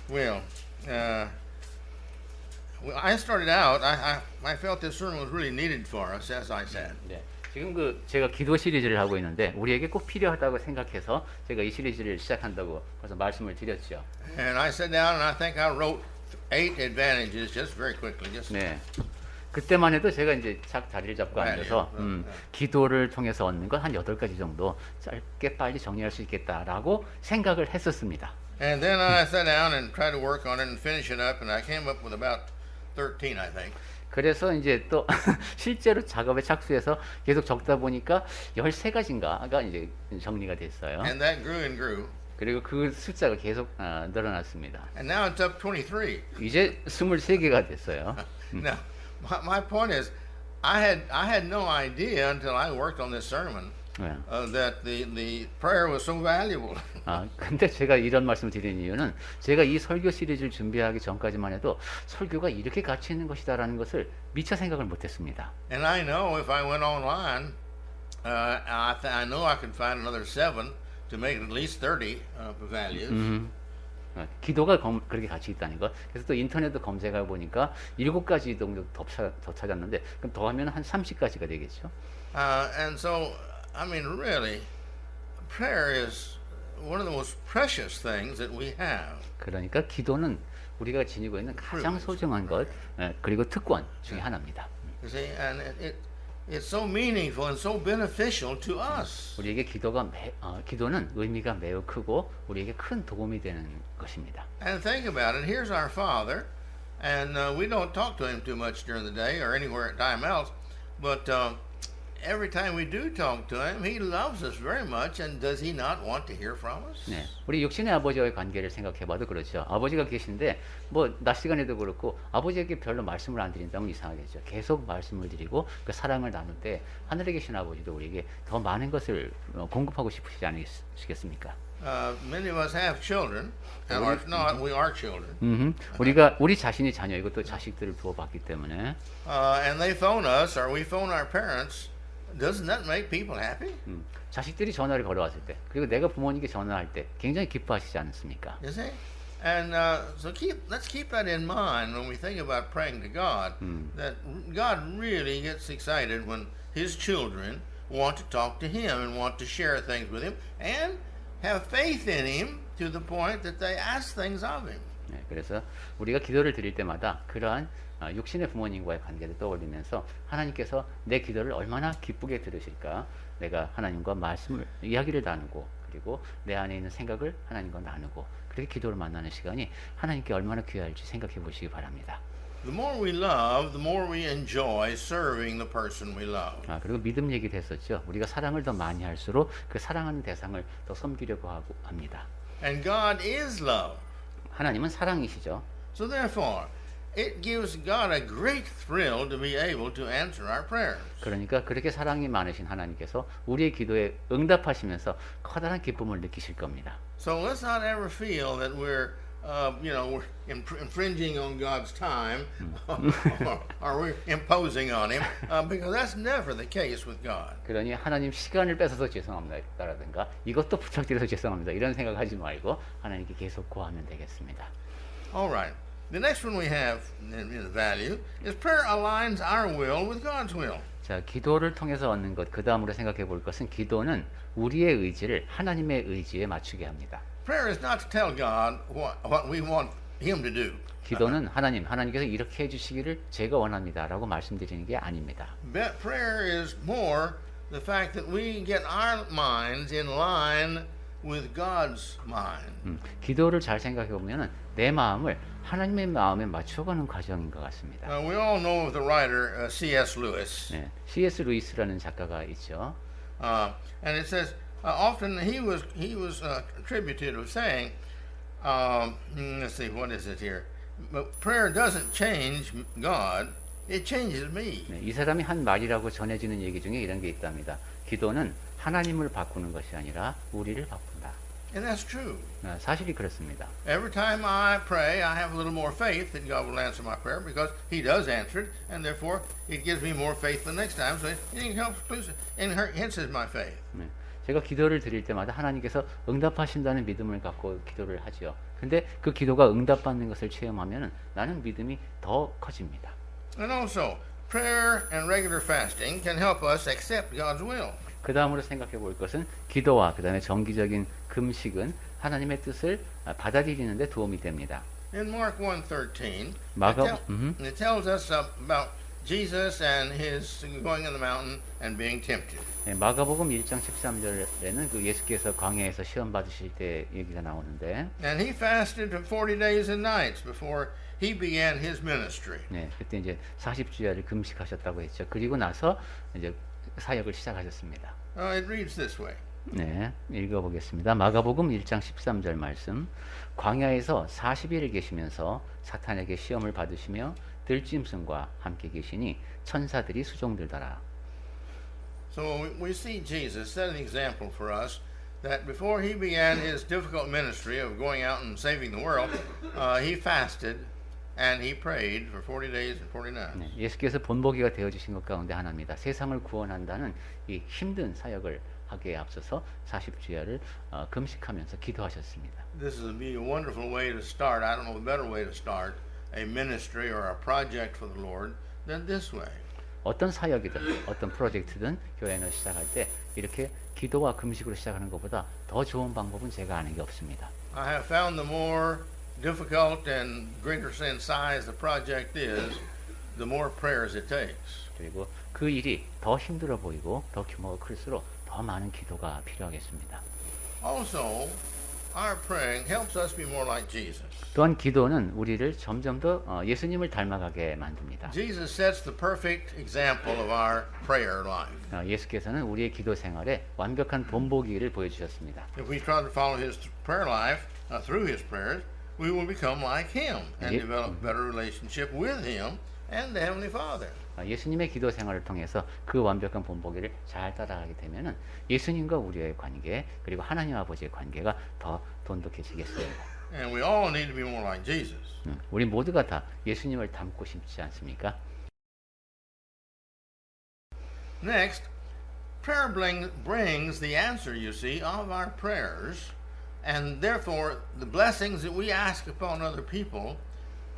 Well, uh, I started out. I felt this sermon was really needed for us, as I said. 네. 지금 제가 기도 시리즈를 하고 있는데 우리에게 꼭 필요하다고 생각해서 제가 이 시리즈를 시작한다고 벌써 말씀을 드렸죠. And I sat down and I think I wrote 8 advantages just very quickly. Just 네. 그때만 해도 제가 이제 자리를 잡고 앉아서 기도를 통해서 얻는 건 한 8가지 정도 짧게 빨리 정리할 수 있겠다라고 생각을 했었습니다. And then I sat down and tried to work on it and finish it up, and I came up with about 13, I think. 그래서 이제 또 실제로 작업에 착수해서 계속 적다 보니까 13가지인가가 이제 정리가 됐어요. And that grew and grew. 그리고 그 숫자가 계속 늘어났습니다. And now it's up 23. 이제 23개가 됐어요. Now, my point is, I had no idea until I worked on this sermon 네. that the prayer was so valuable. 근데 제가 이런 말씀을 드리는 이유는 제가 이 설교 시리즈를 준비하기 전까지만 해도 설교가 이렇게 가치 있는 것이다라는 것을 미처 생각을 못했습니다. And I know if I went online, I know I could find another 7 to make it at least 30 values. 기도가 그렇게 가치 있다는 것. 그래서 또 인터넷도 검색해 보니까 7가지 정도 더 찾았는데 그럼 더하면 한 30가지가 되겠죠. And so, I mean, really, prayer is one of the most precious things that we have. 그러니까 기도는 우리가 지니고 있는 가장 소중한 것 그리고 특권 중에 하나입니다. You see, and it's so meaningful and so beneficial to us. 우리에게 기도는 의미가 매우 크고 우리에게 큰 도움이 되는 것입니다. And think about it. Here's our Father, and we don't talk to Him too much during the day or anywhere time else, but every time we do talk to Him, He loves us very much, and does He not want to hear from us? 네, 우리 육신의 아버지와의 관계를 생각해봐도 그렇죠. 아버지가 계신데 뭐 낮 시간에도 그렇고 아버지에게 별로 말씀을 안 드린다면 이상하겠죠. 계속 말씀을 드리고 그 사랑을 나눌 때 하늘에 계신 아버지도 우리에게 더 많은 것을 공급하고 싶으시지 않으시겠습니까? Many of us have children, and if not, we are children. 우리 자신이 자녀이고 또 자식들을 부어봤기 때문에 And they phone us, or we phone our parents. Doesn't that make people happy? 자식들이 전화를 걸어왔을 때 그리고 내가 부모님께 전화할 때 굉장히 기뻐하시지 않습니까? You see? And so let's keep that in mind when we think about praying to God. That God really gets excited when His children want to talk to Him and want to share things with Him and have faith in Him to the point that they ask things of Him. 네, 그래서 우리가 기도를 드릴 때마다 그러한 육신의 부모님과의 관계를 떠올리면서 하나님께서 내 기도를 얼마나 기쁘게 들으실까? 내가 하나님과 이야기를 나누고 그리고 내 안에 있는 생각을 하나님과 나누고 그렇게 기도를 만나는 시간이 하나님께 얼마나 귀할지 생각해 보시기 바랍니다. The more we love, the more we enjoy serving the person we love. 그리고 믿음 얘기도 했었죠. 우리가 사랑을 더 많이 할수록 그 사랑하는 대상을 더 섬기려고 합니다. And God is love. 하나님은 사랑이시죠. So therefore, it gives God a great thrill to be able to answer our prayers. 그러니까 그렇게 사랑이 많으신 하나님께서 우리의 기도에 응답하시면서 커다란 기쁨을 느끼실 겁니다. So let's not ever feel that we're infringing on God's time or we're imposing on Him, because that's never the case with God. 그러니 하나님 시간을 뺏어서 죄송합니다라든가 이것도 부탁드려서 죄송합니다 이런 생각하지 말고 하나님께 계속 구하면 되겠습니다. All right. The next one we have in value is prayer aligns our will with God's will. 자, 기도를 통해서 얻는 것, 그 다음으로 생각해 볼 것은 기도는 우리의 의지를 하나님의 의지에 맞추게 합니다. Prayer is not to tell God what we want Him to do. 기도는 하나님께서 이렇게 해주시기를 제가 원합니다라고 말씀드리는 게 아닙니다. Prayer is more the fact that we get our minds in line with God's mind. 기도를 잘 생각해 보면은 내 마음을 하나님의 마음에 맞춰가는 과정인 것 같습니다. We all know of the writer C.S. Lewis. 네, C.S. 루이스라는 작가가 있죠. And it says often he was attributed with saying, let's see, what is it here? But prayer doesn't change God; it changes me. 네, 이 사람이 한 말이라고 전해지는 얘기 중에 이런 게 있답니다. 기도는 하나님을 바꾸는 것이 아니라 우리를 바꾼다. And that's true. 사실이 그렇습니다. Every time I pray, I have a little more faith that God will answer my prayer because He does answer it, and therefore it gives me more faith the next time. So it helps, enhances my faith. 네. 제가 기도를 드릴 때마다 하나님께서 응답하신다는 믿음을 갖고 기도를 하지요. 근데 그 기도가 응답받는 것을 체험하면 나는 믿음이 더 커집니다. And also, prayer and regular fasting can help us accept God's will. 그 다음으로 생각해 볼 것은 기도와 그 다음에 정기적인 금식은 하나님의 뜻을 받아들이는 데 도움이 됩니다. In Mark 1:13, 마가- it tells us about Jesus and his going in the mountain and being tempted. 네, 마가복음 1장 13절에는 그 예수께서 광야에서 시험 받으실 때 얘기가 나오는데, And he fasted for 40 days and nights before he began his ministry. 네, 그때 이제 40주야를 금식하셨다고 했죠. 그리고 나서 이제 사역을 시작하셨습니다. It reads this way. 네, 읽어보겠습니다. 마가복음 1장 13절 말씀. 광야에서 40일을 계시면서 사탄에게 시험을 받으시며 들짐승과 함께 계시니 천사들이 수종들더라. So we see Jesus set an example for us that before he began his difficult ministry of going out and saving the world, he fasted and he prayed for 40 days and 40 nights. 네, 예수께서 본보기가 되어주신 것 가운데 하나입니다. 세상을 구원한다는 이 힘든 사역을 하기에 앞서서 40주야를 금식하면서 기도하셨습니다. This would be a wonderful way to start. I don't know a better way to start a ministry or a project for the Lord than this way. 어떤 사역이든 어떤 프로젝트든 교회는 시작할 때 이렇게 기도와 금식으로 시작하는 것보다 더 좋은 방법은 제가 아는 게 없습니다. I have found the more difficult and greater in size the project is, the more prayers it takes. 그리고 그 일이 더 힘들어 보이고 더 규모가 클수록 더 많은 기도가 필요하겠습니다. Also, our praying helps us be more like Jesus. 또한 기도는 우리를 점점 더 예수님을 닮아가게 만듭니다. Jesus sets the perfect example of our prayer life. 예수께서는 우리의 기도 생활에 완벽한 본보기를 보여주셨습니다. If we try to follow his prayer life through his prayers, we will become like him and Yep. develop better relationship with him and the Heavenly Father. 예수님의 기도 생활을 통해서 그 완벽한 본보기를 잘 따라가게 되면은 예수님과 우리의 관계 그리고 하나님 아버지의 관계가 더 돈독해지겠습니다. And we all need to be more like Jesus. 우리 모두가 다 예수님을 닮고 싶지 않습니까? Next, prayer brings the answer, you see, of our prayers, and therefore the blessings that we ask upon other people,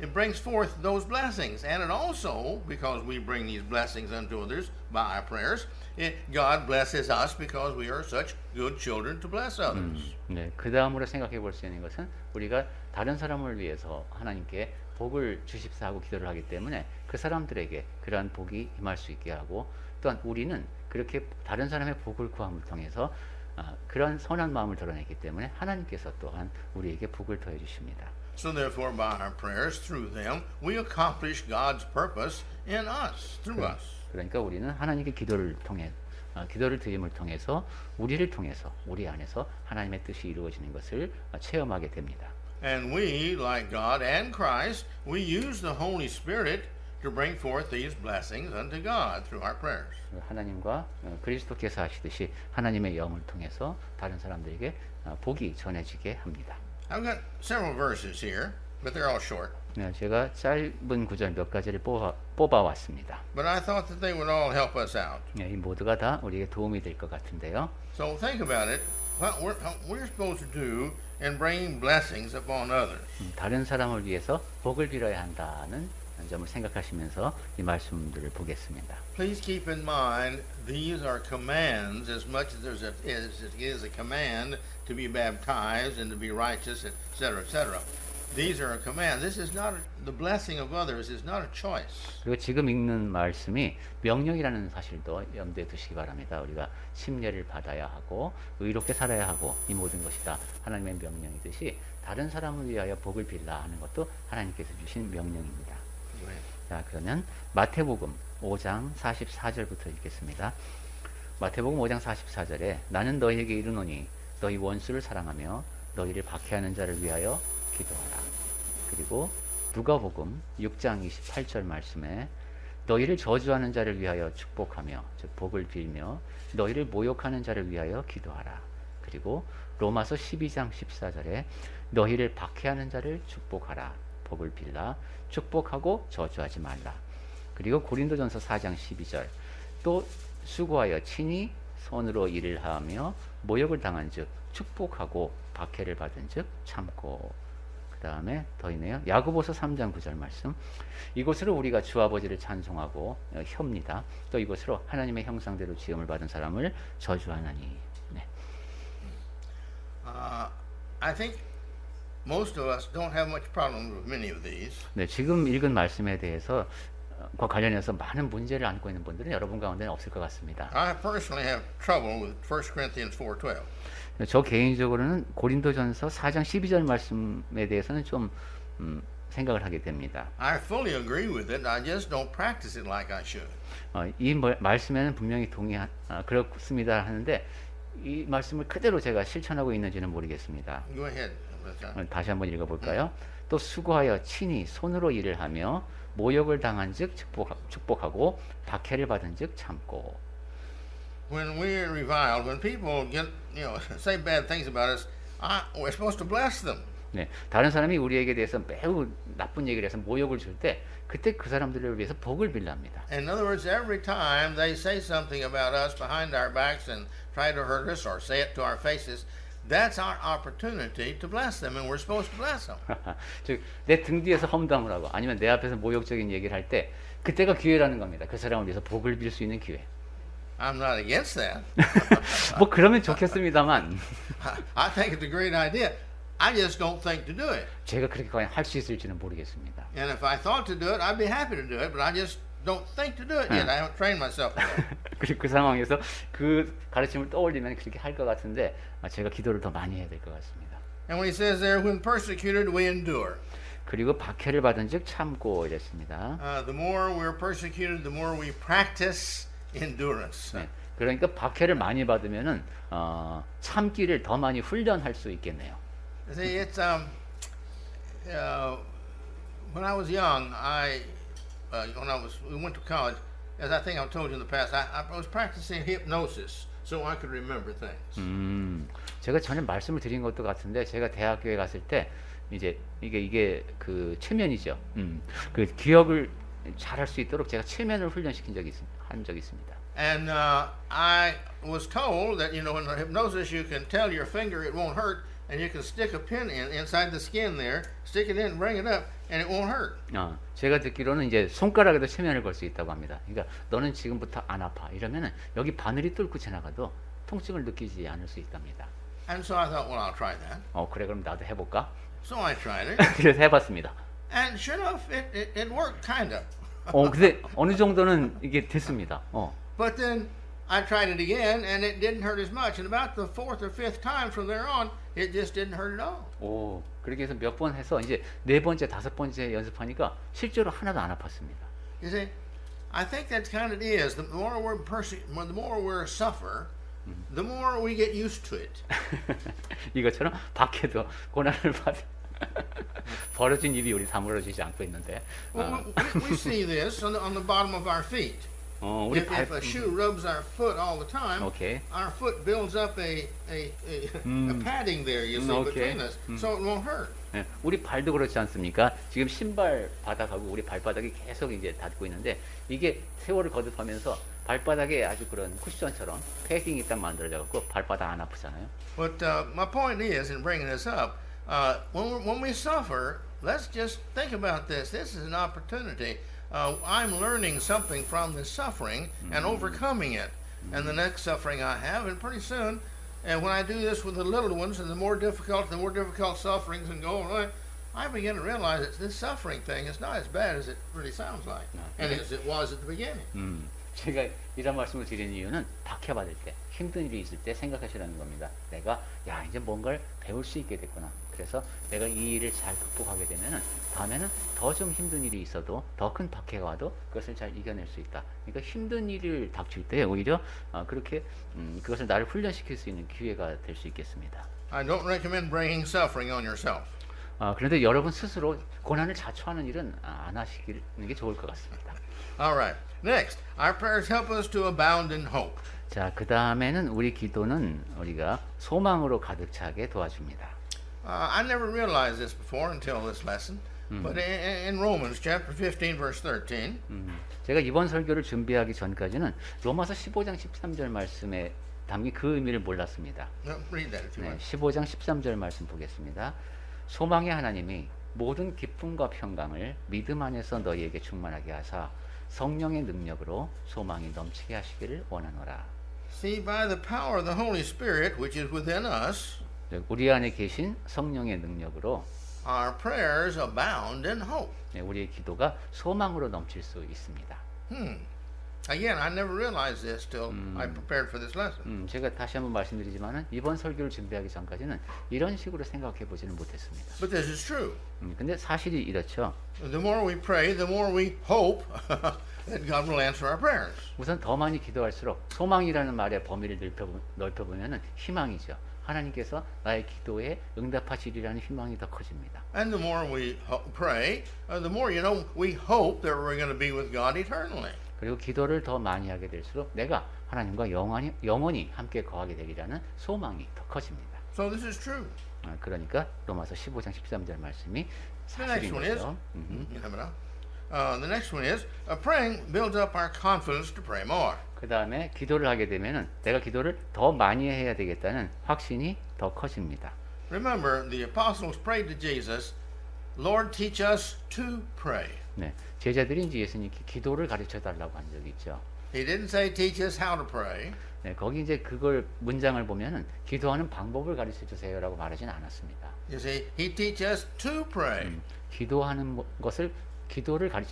it brings forth those blessings. And it also, because we bring these blessings unto others by our prayers, God blesses us because we are such good children to bless others. 네, 그 다음으로 생각해 볼 수 있는 것은 우리가 다른 사람을 위해서 하나님께 복을 주십사 하고 기도를 하기 때문에 그 사람들에게 그러한 복이 임할 수 있게 하고 또한 우리는 그렇게 다른 사람의 복을 구함을 통해서 그러한 선한 마음을 드러내기 때문에 하나님께서 또한 우리에게 복을 더해 주십니다. So therefore, by our prayers, through them, we accomplish God's purpose in us, through us. 그러니까 우리는 하나님께 기도를 통해 기도를 드림을 통해서 우리를 통해서 우리 안에서 하나님의 뜻이 이루어지는 것을 체험하게 됩니다. And we, like God and Christ, we use the Holy Spirit to bring forth these blessings unto God through our prayers. 하나님과 그리스도께서 하시듯이 하나님의 영을 통해서 다른 사람들에게 복이 전해지게 합니다. I've got several verses here, but they're all short. 네, 제가 짧은 구절 몇 가지를 뽑아왔습니다. But I thought that they would all help us out. 네, 이 모두가 다 우리에게 도움이 될 것 같은데요. So think about it. What we're supposed to do in bringing blessings upon others. 다른 사람을 위해서 복을 빌어야 한다는 점을 생각하시면서 이 말씀들을 보겠습니다. Please keep in mind these are commands as much as it is a command to be baptized and to be righteous, etc., etc. These are a command. This is not the blessing of others is not a choice. 그리고 지금 읽는 말씀이 명령이라는 사실도 염두에 두시기 바랍니다. 우리가 침례를 받아야 하고 의롭게 살아야 하고 이 모든 것이 다 하나님의 명령이듯이 다른 사람을 위하여 복을 빌라 하는 것도 하나님께서 주신 명령입니다. 자, 그러면 마태복음 5장 44절부터 읽겠습니다. 마태복음 5장 44절에 나는 너희에게 이르노니 너희 원수를 사랑하며 너희를 박해하는 자를 위하여 기도하라. 그리고 누가복음 6장 28절 말씀에 너희를 저주하는 자를 위하여 축복하며 즉 복을 빌며 너희를 모욕하는 자를 위하여 기도하라. 그리고 로마서 12장 14절에 너희를 박해하는 자를 축복하라. 복을 빌라. 축복하고 저주하지 말라. 그리고 고린도전서 4장 12절 또 수고하여 친히 손으로 일을 하며 모욕을 당한즉 축복하고 박해를 받은즉 참고. 그 다음에 더 있네요. 야고보서 3장 9절 말씀. 이곳으로 우리가 주 아버지를 찬송하고 혀입니다. 또 이곳으로 하나님의 형상대로 지음을 받은 사람을 저주하나니. 네. I think most of us don't have much problem with many of these. 네, 지금 읽은 말씀에 대해서 과 관련해서 많은 문제를 안고 있는 분들은 여러분 가운데는 없을 것 같습니다. I personally have trouble with 1 Corinthians 4:12. 저 개인적으로는 고린도전서 4장 12절 말씀에 대해서는 좀 생각을 하게 됩니다. I fully agree with it. I just don't practice it like I should. 이 말씀에는 분명히 그렇습니다 하는데 이 말씀을 그대로 제가 실천하고 있는지는 모르겠습니다. Go ahead. 다시 한번 읽어볼까요? 또 수고하여 친히 손으로 일을 하며 모욕을 당한즉 축복하고 박해를 받은즉 참고. When we're reviled, when people get, say bad things about us, we're supposed to bless them. 네, 다른 사람이 우리에게 대해서 매우 나쁜 얘기를 해서 모욕을 줄 때 그때 그 사람들을 위해서 복을 빌랍니다. In other words, every time they say something about us behind our backs and try to hurt us or say it to our faces, that's our opportunity to bless them, and we're supposed to bless them. 즉, 내 등 뒤에서 험담을 하고 아니면 내 앞에서 모욕적인 얘기를 할 때 그때가 기회라는 겁니다. 그 사람을 위해서 복을 빌 수 있는 기회. I'm not against that. 뭐 그러면 좋겠습니다만 I think it's a great idea. I just don't think to do it. 제가 그렇게 과연 할 수 있을지는 모르겠습니다. And if I thought to do it, I'd be happy to do it, but I just don't think to do it yet. I haven't trained myself for that. 그리고 그 상황에서 그 가르침을 떠올리면 그렇게 할 것 같은데 제가 기도를 더 많이 해야 될 것 같습니다. And when he says there, when persecuted, we endure. 그리고 박해를 받은즉 참고 이랬습니다. The more we're persecuted, the more we practice endurance. 네, 그러니까 박해를 많이 받으면은 참기를 더 많이 훈련할 수 있겠네요. See, it's when I was young, we went to college, as I think I've told you in the past, I was practicing hypnosis so I could remember things. 제가 전에 말씀을 드린 것도 같은데 제가 대학교에 갔을 때 이제 이게 그 최면이죠. 그 기억을 잘할 수 있도록 제가 최면을 훈련시킨 한 적이 있습니다. And I was told that in the hypnosis you can tell your finger it won't hurt, and you can stick a pin inside the skin there, stick it in, bring it up, and it won't hurt. 제가 듣기로는 이제 손가락에도 최면을 걸 수 있다고 합니다. 그러니까 너는 지금부터 안 아파 이러면은 여기 바늘이 뚫고 지나가도 통증을 느끼지 않을 수 있답니다. And so I thought, well, I'll try that. 그래 그럼 나도 해볼까? So I tried it, 그래서 해봤습니다. and sure enough, it worked kind of. 근데 어느 정도는 이게 됐습니다. But then I tried it again, and it didn't hurt as much. And about the fourth or fifth time from there on, it just didn't hurt at all. 그렇게 해서 몇 번 해서 이제 네 번째, 다섯 번째 연습하니까 실제로 하나도 안 아팠습니다. You see, I think that's kind of it is. The more we suffer, the more we get used to it. 이것처럼 박해도 고난을 받아 벌어진 입이 우리 다물어지지 않고 있는데. Well, we see this on the bottom of our feet. 우리 If a shoe rubs our foot all the time, Okay. our foot builds up a padding there, you see, Okay. between us, so it won't hurt. 네, 우리 발도 그렇지 않습니까? 지금 신발 바닥하고 우리 발바닥이 계속 이제 닿고 있는데 이게 세월을 거듭하면서 발바닥에 아주 그런 쿠션처럼 패딩이 딱 만들어져 갖고 발바닥 안 아프잖아요. But my point is, in bringing this up, when we suffer, let's just think about this. This is an opportunity. I'm learning something from this suffering and overcoming it. And the next suffering I have, and pretty soon, and when I do this with the little ones, and the more difficult sufferings and go on, I begin to realize that this suffering thing is not as bad as it really sounds like, and as it was at the beginning. 제가 이런 말씀을 드리는 이유는 박해받을 때, 힘든 일이 있을 때 생각하시라는 겁니다. 내가 이제 뭔가를 배울 수 있게 됐구나. 그래서 내가 이 일을 잘 극복하게 되면은 다음에는 더 좀 힘든 일이 있어도 더 큰 박해가 와도 그것을 잘 이겨낼 수 있다. 그러니까 힘든 일을 닥칠 때 오히려 그렇게 그것을 나를 훈련시킬 수 있는 기회가 될 수 있겠습니다. I don't recommend bringing suffering on yourself. 그런데 여러분 스스로 고난을 자초하는 일은 안 하시는 게 좋을 것 같습니다. All right. Next, our prayers help us to abound in hope. 자, 그 다음에는 우리 기도는 우리가 소망으로 가득 차게 도와줍니다. I never realized this before until this lesson, but in Romans chapter 15, verse 13, 제가 이번 설교를 준비하기 전까지는 로마서 15장 13절 말씀에 담긴 그 의미를 몰랐습니다. No, read that if you 네, want. 15장 13절 말씀 보겠습니다. 소망의 하나님이 모든 기쁨과 평강을 믿음 안에서 너희에게 충만하게 하사 성령의 능력으로 소망이 넘치게 하시기를 원하노라. See, by the power of the Holy Spirit, which is within us, 우리 안에 계신 성령의 능력으로 our prayers abound in hope. 우리의 기도가 소망으로 넘칠 수 있습니다. Again, I never realized this till I prepared for this lesson. 제가 다시 한번 말씀드리지만은 이번 설교를 준비하기 전까지는 이런 식으로 생각해 보지는 못했습니다. But this is true. 근데 사실이 이렇죠. The more we pray, the more we hope that God will answer our prayers. 우선 더 많이 기도할수록 소망이라는 말의 범위를 넓혀보면은 희망이죠. 하나님께서 나의 기도에 응답하시리라는 희망이 더 커집니다. And the more we pray, the more, we hope that we're going to be with God eternally. 그리고 기도를 더 많이 하게 될수록 내가 하나님과 영원히 함께 거하게 되리라는 소망이 더 커집니다. So this is true. 그러니까 로마서 15장 13절 말씀이 The next one is, 사실인 거죠. you have it up. The next one is, praying builds up our confidence to pray more. 그 다음에 기도를 하게 되면은 내가 기도를 더 많이 해야 되겠다는 확신이 더 커집니다. Remember, the apostles prayed to Jesus, Lord, teach us to pray. 네, 제자들이 이제 예수님께 기도를 가르쳐 달라고 한 적이 있죠. He didn't say teach us how to pray. 네, 거기 이제 그걸 문장을 보면은 기도하는 방법을 가르쳐 주세요라고 말하진 않았습니다. You see, he teach us to pray. 기도하는 것을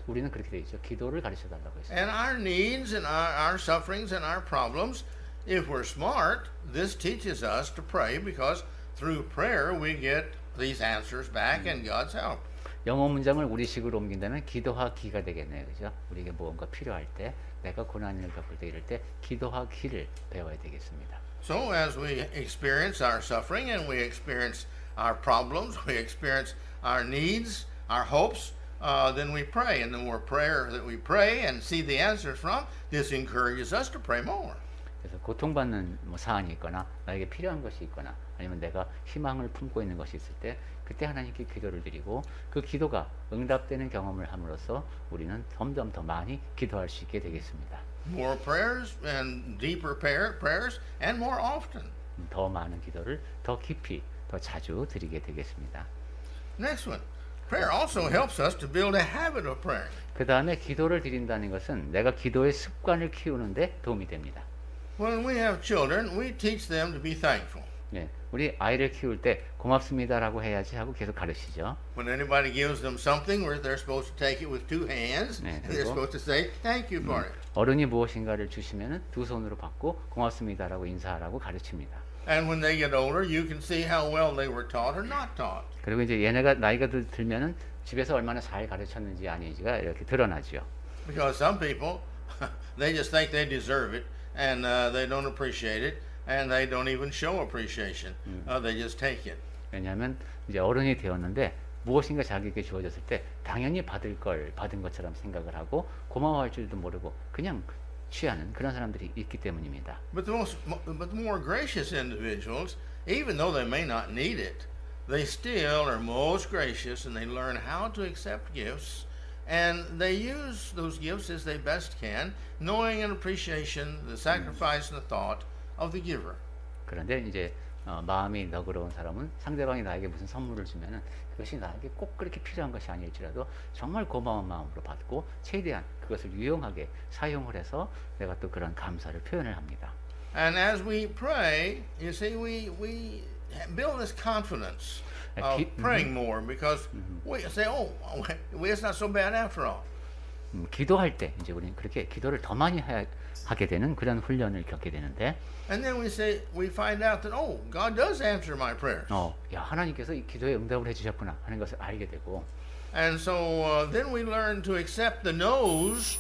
우리는 그렇게 돼 있죠. 기도를 가르쳐 달라고 했어요. And our needs and our sufferings and our problems, if we're smart, this teaches us to pray because through prayer we get these answers back and God's help. 영어 문장을 우리식으로 옮긴다면 기도하기가 되겠네요. 그죠? 우리에게 무언가 필요할 때, 내가 고난을 겪을 때 이럴 때 기도하기를 배워야 되겠습니다. So as we experience our suffering and we experience our problems, we experience our needs, our hopes, then we pray. And the more prayer that we pray and see the answers from, this encourages us to pray more. 그래서 고통받는 사안이 있거나 나에게 필요한 것이 있거나 아니면 내가 희망을 품고 있는 것이 있을 때 그때 하나님께 기도를 드리고 그 기도가 응답되는 경험을 함으로써 우리는 점점 더 많이 기도할 수 있게 되겠습니다. More prayers and deeper prayers and more often. 더 많은 기도를 더 깊이 더 자주 드리게 되겠습니다. Next one. Prayer also helps us to build a habit of praying. 그 다음에 기도를 드린다는 것은 내가 기도의 습관을 키우는데 도움이 됩니다. When we have children, we teach them to be thankful. 네, 우리 아이를 키울 때 고맙습니다라고 해야지 하고 계속 가르치죠. When anybody gives them something, they're supposed to take it with two hands, 네, and they're 그리고 supposed to say thank you for it. 어른이 무엇인가를 주시면은 두 손으로 받고 고맙습니다라고 인사하라고 가르칩니다. And when they get older, you can see how well they were taught or not taught. 그리고 이제 얘네가 나이가 들면은 집에서 얼마나 잘 가르쳤는지 아닌지가 이렇게 드러나죠. Because some people, they just think they deserve it, and they don't appreciate it, and they don't even show appreciation. They just take it. 왜냐하면 이제 어른이 되었는데 무엇인가 자기에게 주어졌을 때 당연히 받은 것처럼 생각을 하고 고마워할 줄도 모르고 그냥 취하는 그런 사람들이 있기 때문입니다. But the more gracious individuals, even though they may not need it, they still are most gracious, and they learn how to accept gifts, and they use those gifts as they best can, knowing and appreciation the sacrifice and the thought of the giver. 그런데 이제 마음이 너그러운 사람은 상대방이 나에게 무슨 선물을 주면은 그것이 나에게 꼭 그렇게 필요한 것이 아닐지라도 정말 고마운 마음으로 받고 최대한 그것을 유용하게 사용을 해서 내가 또 그런 감사를 표현을 합니다. And as we pray, you see, we build this confidence of praying more because we say, oh, it's not so bad after all. 기도할 때 이제 우리는 그렇게 기도를 더 많이 하게 되는 그런 훈련을 겪게 되는데, And then we find out that, oh, God does answer my prayers. 야 하나님께서 이 기도에 응답을 해주셨구나 하는 것을 알게 되고, And so then we learn to accept the no's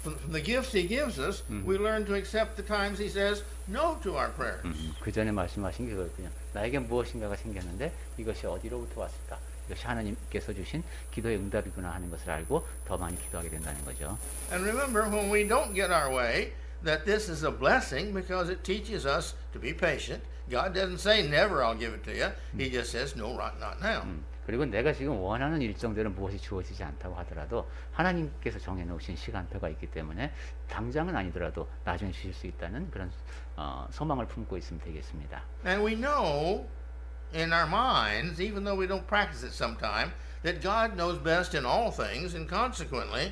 from the gifts He gives us. We learn to accept the times He says no to our prayers. 그 전에 말씀하신 게 그거였군요. 나에게 무엇인가가 생겼는데 이것이 어디로부터 왔을까? 이것이 하나님께서 주신 기도의 응답이구나 하는 것을 알고 더 많이 기도하게 된다는 거죠. And remember, when we don't get our way, that this is a blessing because it teaches us to be patient. God doesn't say never I'll give it to you. He just says no, right, not now. 그리고 내가 지금 원하는 일정대로 무엇이 주어지지 않다고 하더라도 하나님께서 정해놓으신 시간표가 있기 때문에 당장은 아니더라도 나중에 주실 수 있다는 그런 소망을 품고 있으면 되겠습니다. And we know in our minds, even though we don't practice it sometime, that God knows best in all things, and consequently,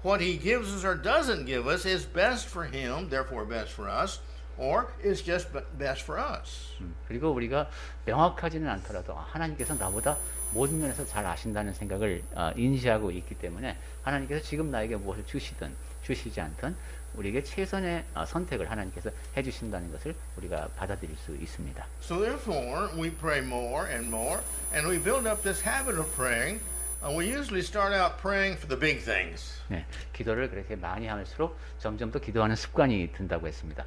what He gives us or doesn't give us is best for Him, therefore best for us, or is just best for us. 그리고 우리가 명확하지는 않더라도 하나님께서 나보다 모든 면에서 잘 아신다는 생각을 인지하고 있기 때문에 하나님께서 지금 나에게 무엇을 주시든 주시지 않든 우리에게 최선의 선택을 하나님께서 해주신다는 것을 우리가 받아들일 수 있습니다. So therefore, we pray more and more, and we build up this habit of praying. We usually start out praying for the big things. 네, 기도를 그렇게 많이 할수록 점점 더 기도하는 습관이 든다고 했습니다.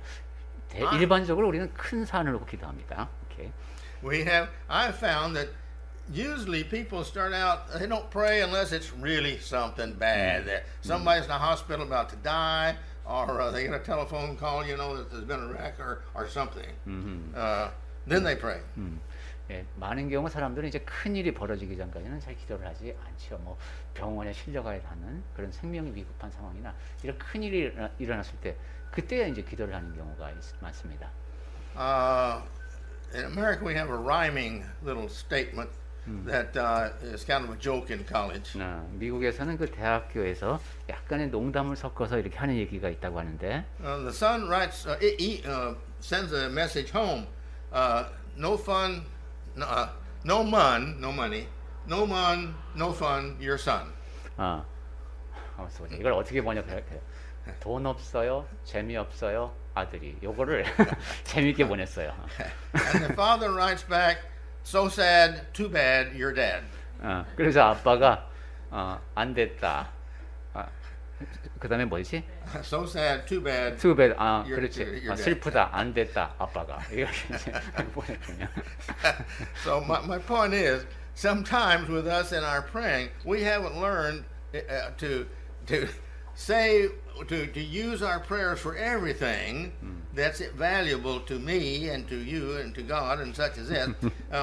일반적으로 우리는 큰 사안을 놓고 기도합니다. Okay. I've found that usually people start out, they don't pray unless it's really something bad. Somebody's in a hospital about to die, or they get a telephone call, you know, that there's been a wreck or something. Then they pray. 예, 많은 경우 사람들은 이제 큰 일이 벌어지기 전까지는 잘 기도를 하지 않죠. 뭐 병원에 실려가야 하는 그런 생명이 위급한 상황이나 이런 큰 일이 일어났을 때 그때 이제 기도를 하는 경우가 많습니다. In America, we have a rhyming little statement that is kind of a joke in college. 미국에서는 그 대학교에서 약간의 농담을 섞어서 이렇게 하는 얘기가 있다고 하는데. The son writes, sends a message home. No fun, no money, no fun, your son. 이걸 어떻게 번역할까요? 돈 없어요, 재미없어요, 아들이. 요거를 재미있게 보냈어요. And the father writes back, so sad, too bad, you're dead. 그래서 아빠가 안 됐다. 그다음에 뭐지? So sad, too bad. Too bad. you're 그렇지. dead. 슬프다. 안 됐다. 아빠가. 이렇게 보냈군요. So my point is, sometimes with us in our praying, we haven't learned to say to use our prayers for everything that's valuable to me and to you and to God and such as this.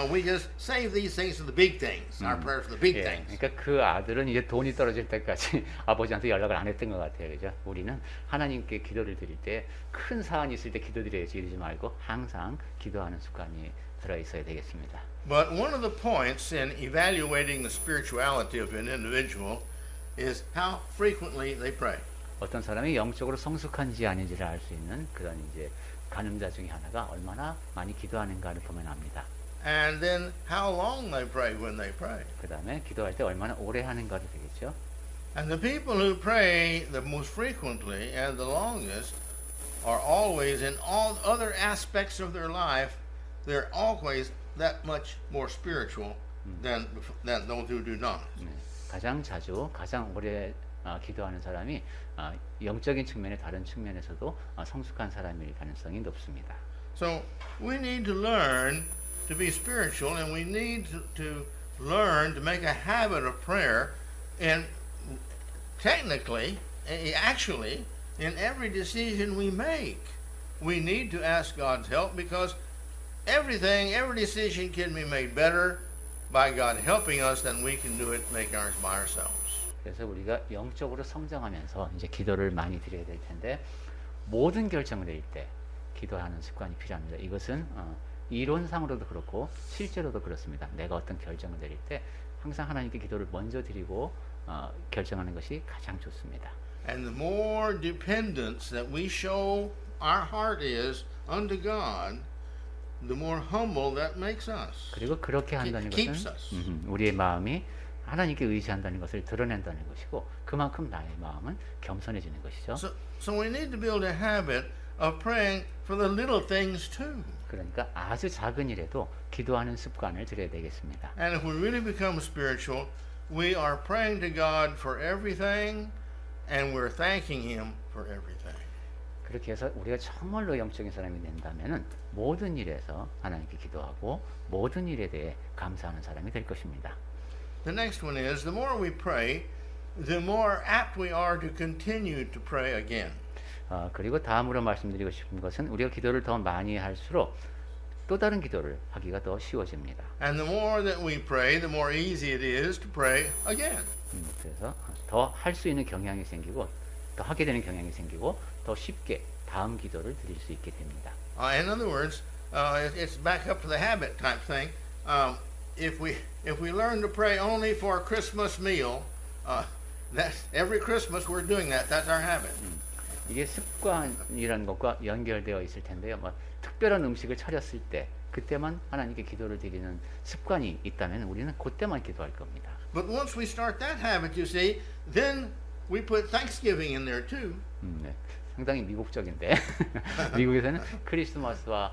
We just save these things for the big things. Our prayers for the big things. 그러니까 그 아들은 이제 돈이 떨어질 때까지 아버지한테 연락을 안 했던 것 같아요. 그죠? 우리는 하나님께 기도를 드릴 때 큰 사안이 있을 때 기도드려야지 이러지 말고 항상 기도하는 습관이 들어 있어야 되겠습니다. But one of the points in evaluating the spirituality of an individual is how frequently they pray. 어떤 사람이 영적으로 성숙한지 아닌지를 알 수 있는 그런 이제 가늠자 중에 하나가 얼마나 많이 기도하는가를 보면 압니다. And then how long they pray when they pray. 그다음에 기도할 때 얼마나 오래 하는가도 되겠죠. And the people who pray the most frequently and the longest are always in all other aspects of their life, they're always that much more spiritual than those who do not. 가장 자주 가장 오래 기도하는 사람이 영적인 측면의 다른 측면에서도 성숙한 사람일 가능성이 높습니다. So we need to learn to be spiritual, and we need to learn to make a habit of prayer. And technically, actually, in every decision we make, we need to ask God's help, because every decision can be made better by God helping us than we can do it, make ours by ourselves. 그래서 우리가 영적으로 성장하면서 이제 기도를 많이 드려야 될 텐데 모든 결정을 내릴 때 기도하는 습관이 필요합니다. 이것은 이론상으로도 그렇고 실제로도 그렇습니다. 내가 어떤 결정을 내릴 때 항상 하나님께 기도를 먼저 드리고 결정하는 것이 가장 좋습니다. And the more dependence that we show our heart is unto God, the more humble that makes us. 그리고 그렇게 한다는 keeps 것은 us. 우리의 마음이 하나님께 의지한다는 것을 드러낸다는 것이고 그만큼 나의 마음은 겸손해지는 것이죠. So we need to build a habit of praying for the little things too. 그러니까 아주 작은 일에도 기도하는 습관을 들여야 되겠습니다. And if we really become spiritual, we are praying to God for everything, and we're thanking Him for everything. 그렇게 해서 우리가 정말로 영적인 사람이 된다면은 모든 일에서 하나님께 기도하고 모든 일에 대해 감사하는 사람이 될 것입니다. The next one is, the more we pray, the more apt we are to continue to pray again. 그리고 다음으로 말씀드리고 싶은 것은 우리가 기도를 더 많이 할수록 또 다른 기도를 하기가 더 쉬워집니다. And the more that we pray, the more easy it is to pray again. 그래서 더 할 수 있는 경향이 생기고 더 하게 되는 경향이 생기고 더 쉽게 다음 기도를 드릴 수 있게 됩니다. In other words, it's back up to the habit type thing. If we learn to pray only for a Christmas meal, that every Christmas we're doing that. That's our habit. 이게 습관이라는 것과 연결되어 있을 텐데요. 뭐 특별한 음식을 차렸을 때 그때만 하나님께 기도를 드리는 습관이 있다면 우리는 그때만 기도할 겁니다. But once we start that habit, you see, then we put Thanksgiving in there too. 네. 상당히 미국적인데 미국에서는 크리스마스와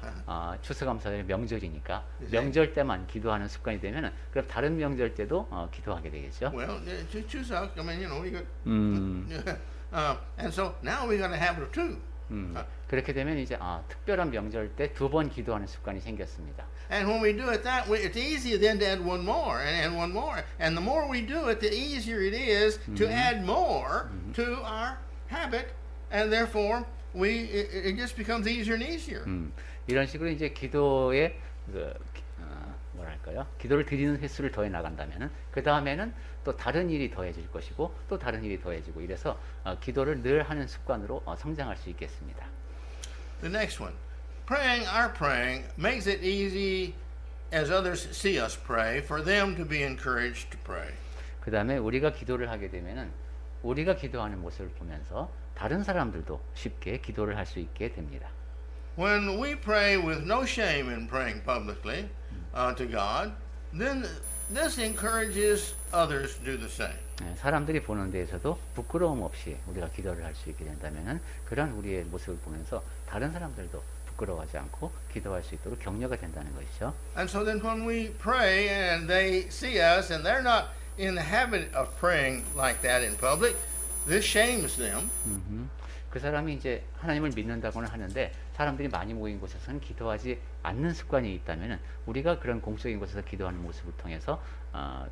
추수감사절이 명절이니까 명절 때만 기도하는 습관이 되면 그럼 다른 명절 때도 기도하게 되겠죠. Well, Chuseok, I mean, you got. And so now we got a habit of two. 그렇게 되면 이제 특별한 명절 때 두 번 기도하는 습관이 생겼습니다. And when we do it that way, it's easier then to add one more and one more. And the more we do it, the easier it is to add more to our habit. And therefore, it just becomes easier and easier. 이런 식으로 이제 기도의 뭐랄까요? 기도를 드리는 횟수를 더해 나간다면은 그 다음에는 또 다른 일이 더해질 것이고 또 다른 일이 더해지고 이래서 기도를 늘 하는 습관으로 성장할 수 있겠습니다. The next one, our praying makes it easy as others see us pray for them to be encouraged to pray. 그 다음에 우리가 기도를 하게 되면은 우리가 기도하는 모습을 보면서 다른 사람들도 쉽게 기도를 할 수 있게 됩니다. When we pray with no shame in praying publicly to God, then this encourages others to do the same. 사람들이 보는 데에서도 부끄러움 없이 우리가 기도를 할 수 있게 된다면은 그런 우리의 모습을 보면서 다른 사람들도 부끄러워하지 않고 기도할 수 있도록 격려가 된다는 것이죠. And so then when we pray and they see us and they're not in the habit of praying like that in public, this shames them. 그 사람이 이제 하나님을 믿는다고는 하는데 사람들이 많이 모인 곳에서는 기도하지 않는 습관이 있다면 우리가 그런 공적인 곳에서 기도하는 모습을 통해서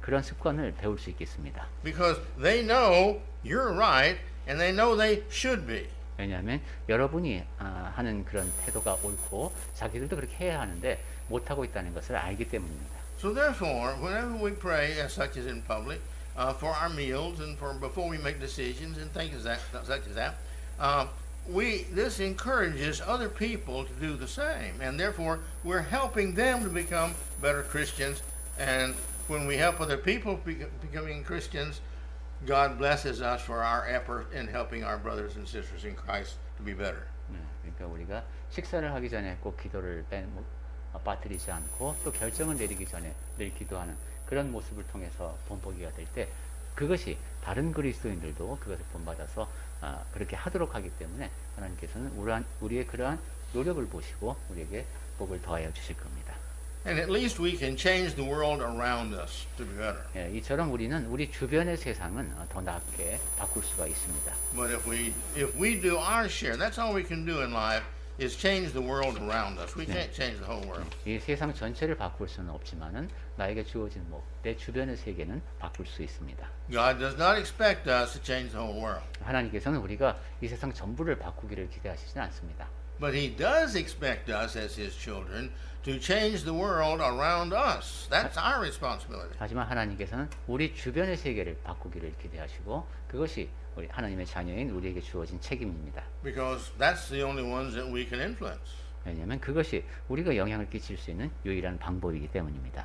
그런 습관을 배울 수 있겠습니다. Because they know you're right and they know they should be. 왜냐하면 여러분이 하는 그런 태도가 옳고 자기들도 그렇게 해야 하는데 못하고 있다는 것을 알기 때문입니다. So therefore, whenever we pray, such as in public, for our meals and for before we make decisions and things such as that, this encourages other people to do the same, and therefore we're helping them to become better Christians. And when we help other people becoming Christians, God blesses us for our effort in helping our brothers and sisters in Christ to be better. 그러니까 우리가 식사를 하기 전에 꼭 기도를 빠뜨리지 않고 또 결정을 내리기 전에 늘 기도하는 그런 모습을 통해서 본보기가 될 때 그것이 다른 그리스도인들도 그것을 본받아서 그렇게 하도록 하기 때문에 하나님께서는 우리의 그러한 노력을 보시고 우리에게 복을 더하여 주실 겁니다. And at least we can change the world around us to be better. 이처럼 우리는 우리 주변의 세상은 더 낫게 바꿀 수가 있습니다. But if we do our share, that's all we can do in life is change the world around us. We can't change the whole world. 이 세상 전체를 바꿀 수는 없지만은 나에게 주어진 내 주변의 세계는 바꿀 수 있습니다. God does not expect us to change the whole world. 하나님께서는 우리가 이 세상 전부를 바꾸기를 기대하시진 않습니다. But He does expect us as His children to change the world around us. That's our responsibility. 하지만 하나님께서는 우리 주변의 세계를 바꾸기를 기대하시고 그것이 우리 하나님의 자녀인 우리에게 주어진 책임입니다. Because that's the only ones that we can influence. 왜냐하면 그것이 우리가 영향을 끼칠 수 있는 유일한 방법이기 때문입니다.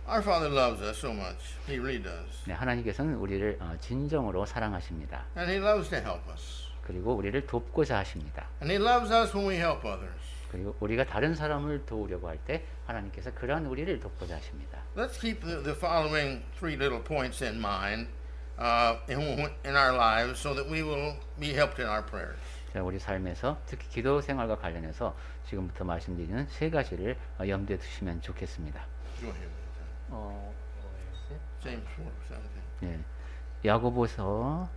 Our Father loves us so much. He really does. 네, 하나님께서는 우리를 진정으로 사랑하십니다. And He loves to help us. 그리고 우리를 돕고자 하십니다. And He loves us when we help others. 그리고 우리가 다른 사람을 도우려고 할 때 하나님께서 그러한 우리를 돕고자 하십니다. Let's keep the following three little points in mind in our lives so that we will be helped in our prayers. 자, 우리 삶에서 특히 기도 생활과 관련해서 지금부터 말씀드리는 세 가지를 염두에 두시면 좋겠습니다. Go ahead. James 4:17. 네, 야고보서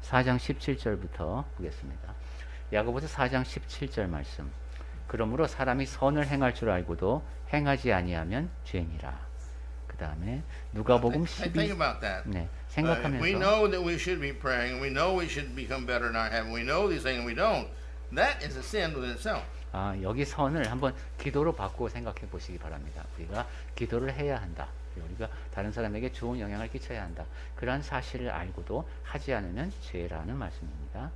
4장 17절부터 보겠습니다. 야고보서 4장 17절 말씀. 그러므로 사람이 선을 행할 줄 알고도 행하지 아니하면 죄니라. 그 다음에 누가복음 Think 12. about that. 네, We 생각하면서 know that we should be praying, and we know we should become better in our heaven. We know these things, and we don't. That is a sin within itself. 여기 선을 한번 기도로 바꾸어 생각해 보시기 바랍니다. 우리가 기도를 해야 한다. 우리가 다른 사람에게 좋은 영향을 끼쳐야 한다. 그러한 사실을 알고도 하지 않으면 죄라는 말씀입니다.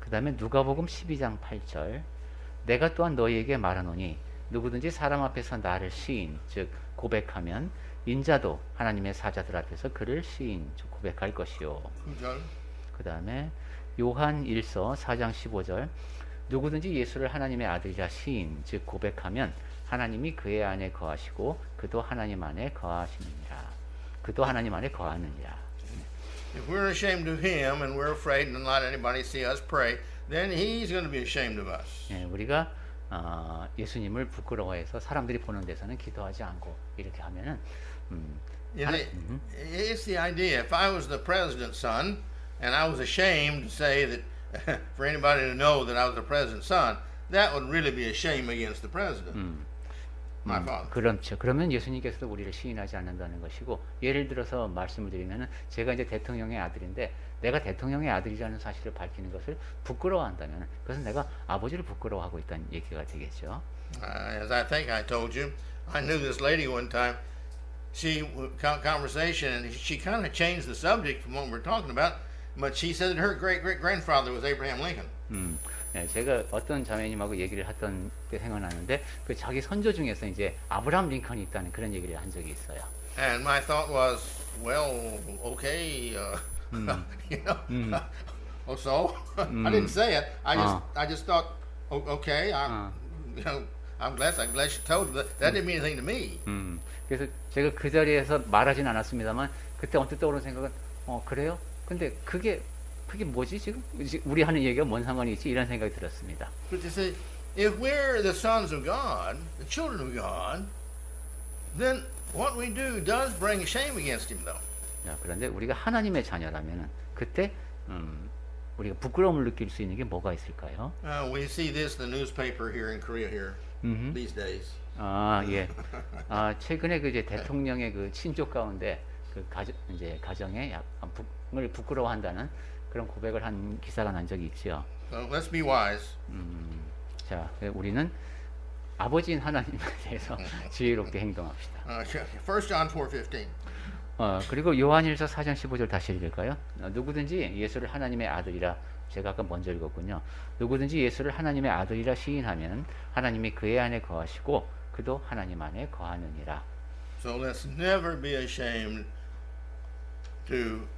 그 다음에 누가복음 12장 8절 내가 또한 너희에게 말하노니 누구든지 사람 앞에서 나를 시인 즉 고백하면 인자도 하나님의 사자들 앞에서 그를 시인 즉 고백할 것이요. 그 다음에 요한 1서 4장 15절 누구든지 예수를 하나님의 아들이라 시인 즉 고백하면 하나님이 그의 안에 거하시고 그도 하나님 안에 거하시느니라. 그도 하나님 안에 거하느니라. If we're ashamed of him and we're afraid to not let anybody see us pray, then he's going to be ashamed of us. 예, 우리가 예수님을 부끄러워해서 사람들이 보는 데서는 기도하지 않고 이렇게 하면은 It's the idea. If I was the president's son and I was ashamed to say that for anybody to know that I was the president's son, that would really be a shame against the president. My father. 그렇죠. 그러면 예수님께서도 우리를 시인하지 않는다는 것이고 예를 들어서 말씀을 드리면은 제가 이제 대통령의 아들인데 내가 대통령의 아들이라는 사실을 밝히는 것을 부끄러워한다면 그것은 내가 아버지를 부끄러워하고 있다는 얘기가 되겠죠. As I think I told you, I knew this lady one time. She conversation and she kind of changed the subject from what we're talking about, but she said that her great grandfather was Abraham Lincoln. 네, 제가 어떤 자매님하고 얘기를 했던 게 생각나는데 그 자기 선조 중에서 이제 아브라함 링컨이 있다는 그런 얘기를 한 적이 있어요. And my thought was, well, okay, you know, oh, so I didn't say it. I just thought, okay, you know, I'm glad she told me. That didn't mean anything to me. 그래서 제가 그 자리에서 말하진 않았습니다만 그때 언뜻 떠오른 생각은 그래요? 근데 그게 뭐지 지금 우리 하는 얘기가 뭔 상관이 있지 이런 생각이 들었습니다. But you see, if we're the sons of God, the children of God, then what we do does bring shame against Him, though. 자, 그런데 우리가 하나님의 자녀라면은 그때 우리가 부끄러움을 느낄 수 있는 게 뭐가 있을까요? We see this in the newspaper here in Korea here these days. 예. 최근에 그 이제 대통령의 그 친족 가운데 그 가정에 약간 부끄러워한다는 그런 고백을 한 기사가 난 적이 있죠. So let's be wise. 자, 우리는 아버지인 하나님에 대해서 지혜롭게 행동합시다. 1 John 4:15. 그리고 요한일서 4장 15절 다시 읽을까요? 누구든지 예수를 하나님의 아들이라 제가 아까 먼저 읽었군요. 누구든지 예수를 하나님의 아들이라 시인하면 하나님이 그의 안에 거하시고 그도 하나님 안에 거하느니라. So let's never be ashamed to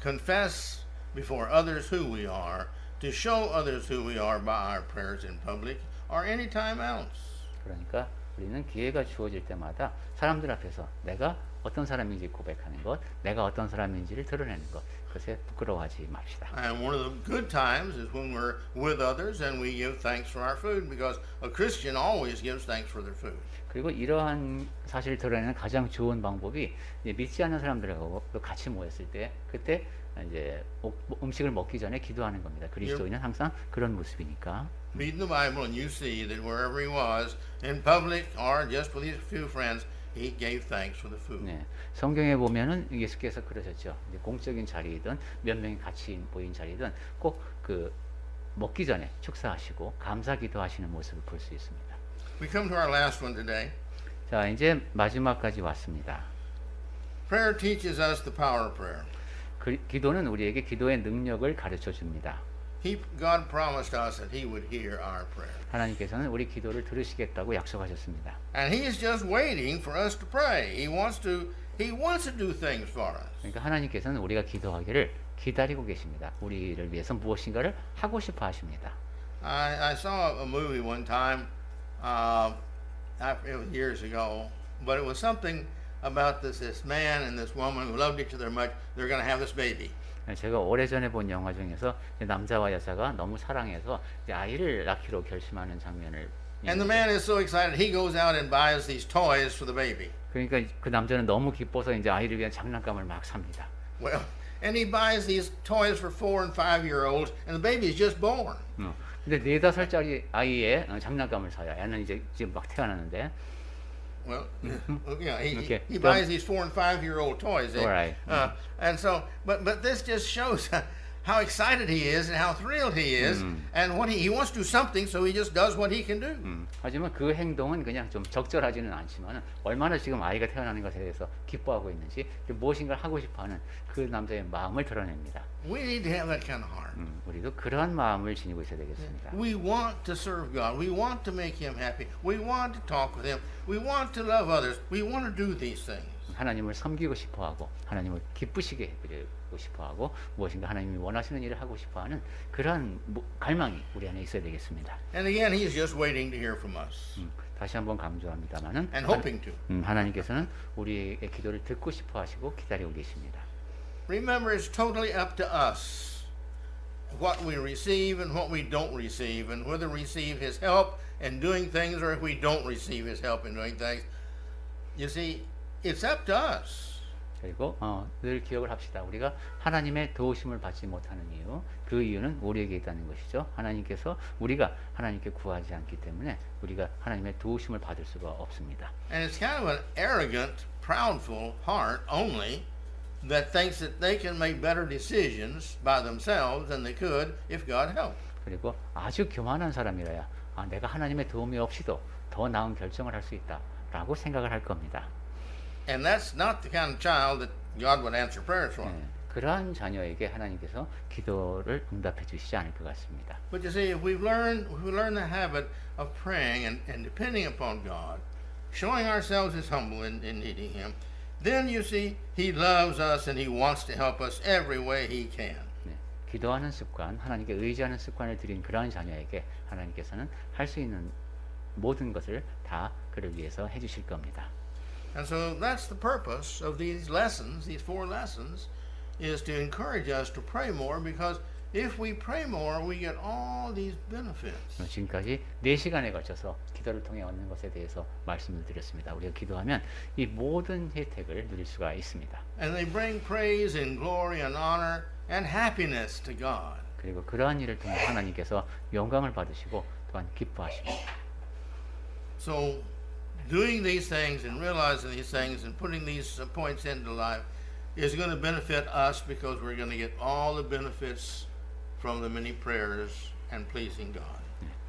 confess before others who we are, to show others who we are by our prayers in public or any time else. 그러니까 우리는 기회가 주어질 때마다 사람들 앞에서 내가 어떤 사람인지 고백하는 것, 내가 어떤 사람인지를 드러내는 것, 그것에 부끄러워하지 맙시다. And one of the good times is when we're with others and we give thanks for our food, because a Christian always gives thanks for their food. 그리고 이러한 사실을 드러내는 가장 좋은 방법이 이제 믿지 않는 사람들하고 같이 모였을 때 그때 이제 음식을 먹기 전에 기도하는 겁니다. 그리스도인은 항상 그런 모습이니까. Read the Bible and you see that wherever he was, in public or just with his few friends, he gave thanks for the food. 네, 성경에 보면은 예수께서 그러셨죠. 이제 공적인 자리이든 몇 명이 같이 모인 자리든 꼭 그 먹기 전에 축사하시고 감사 기도하시는 모습을 볼 수 있습니다. We come to our last one today. 자, 이제 마지막까지 왔습니다. Prayer teaches us the power of prayer. 기도는 우리에게 기도의 능력을 가르쳐 줍니다. God promised us that He would hear our prayer. 하나님께서는 우리 기도를 들으시겠다고 약속하셨습니다. And He is just waiting for us to pray. He wants to do things for us. 그러니까 하나님께서는 우리가 기도하기를 기다리고 계십니다. 우리를 위해서 무엇인가를 하고 싶어 하십니다. I saw a movie one time, it was years ago, but it was something about this man and this woman who loved each other much. They're going to have this baby. 제가 오래전에 본 영화 중에서 남자와 여자가 너무 사랑해서 아이를 낳기로 결심하는 장면을. And the man is so excited, he goes out and buys these toys for the baby. 그러니까 그 남자는 너무 기뻐서 이제 아이를 위한 장난감을 막 삽니다. Well, and he buys these toys for 4 and 5-year-olds, and the baby is just born. 근데 4-5살짜리 아이의 장난감을 사요. 애는 이제 지금 막 태어났는데. Well, yeah, he Okay. buys these 4 and 5-year-old toys. All right. And so, but this just shows how excited he is and how thrilled he is, and what he wants to do something, so he just does what he can do. 하지만 그 행동은 그냥 좀 적절하지는 않지만 얼마나 지금 아이가 태어나는 것에 대해서 기뻐하고 있는지 무엇인가를 하고 싶어하는 그 남자의 마음을 드러냅니다. We need to have that kind of heart. 우리도 그러한 마음을 지니고 있어야 되겠습니다. We want to serve God. We want to make him happy. We want to talk with him. We want to love others. We want to do these things. 하나님을 섬기고 싶어하고 하나님을 기쁘시게 해드리고 싶어하고 무엇인가 하나님이 원하시는 일을 하고 싶어하는 그러한 갈망이 우리 안에 있어야 되겠습니다. And again, he's just waiting to hear from us 다시 한번 강조합니다마는 and hoping to. 하나님께서는 우리의 기도를 듣고 싶어하시고 기다리고 계십니다. Remember, it's totally up to us what we receive and what we don't receive, and whether we receive his help in doing things or if we don't receive his help in doing things. You see, it's up to us. 그리고 늘 기억을 합시다. 우리가 하나님의 도우심을 받지 못하는 이유, 그 이유는 우리에게 있다는 것이죠. 하나님께서 우리가 하나님께 구하지 않기 때문에 우리가 하나님의 도우심을 받을 수가 없습니다. And it's kind of an arrogant, proudful heart only that thinks that they can make better decisions by themselves than they could if God helped. 그리고 아주 교만한 사람이라야 내가 하나님의 도움이 없이도 더 나은 결정을 할 수 있다라고 생각을 할 겁니다. And that's not the kind of child that God would answer prayers for. 그러한 자녀에게 하나님께서 기도를 응답해 주시지 않을 것 같습니다. But you see, if we learn the habit of praying and depending upon God, showing ourselves as humble in needing him, then you see he loves us and he wants to help us every way he can. 네, 기도하는 습관, 하나님께 의지하는 습관을 들인 그러한 자녀에게 하나님께서는 할 수 있는 모든 것을 다 그를 위해서 해주실 겁니다. And so that's the purpose of these lessons, these 4 lessons, is to encourage us to pray more, because if we pray more, we get all these benefits. 지금까지 4시간에 걸쳐서 기도를 통해 얻는 것에 대해서 말씀을 드렸습니다. 우리가 기도하면 이 모든 혜택을 누릴 수가 있습니다. And they bring praise and glory and honor and happiness to God. 그리고 그러한 일을 통해 하나님께서 영광을 받으시고 또한 기뻐하십니다. So doing these things and realizing these things and putting these points into life is going to benefit us, because we're going to get all the benefits from the many prayers and pleasing God.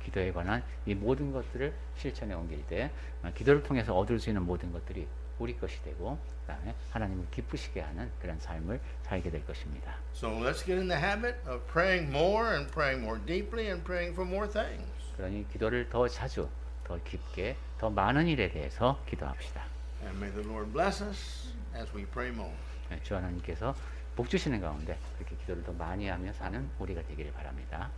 기도에 관한 이 모든 것들을 실천에 옮길 때 기도를 통해서 얻을 수 있는 모든 것들이 우리 것이 되고 그다음에 하나님을 기쁘시게 하는 그런 삶을 살게 될 것입니다. So let's get in the habit of praying more and praying more deeply and praying for more things. 그러니 기도를 더 자주, 더 깊게, 더 많은 일에 대해서 기도합시다. And may the Lord bless us as we pray more. 주 하나님께서 복 주시는 가운데 그렇게 기도를 더 많이 하며 사는 우리가 되기를 바랍니다.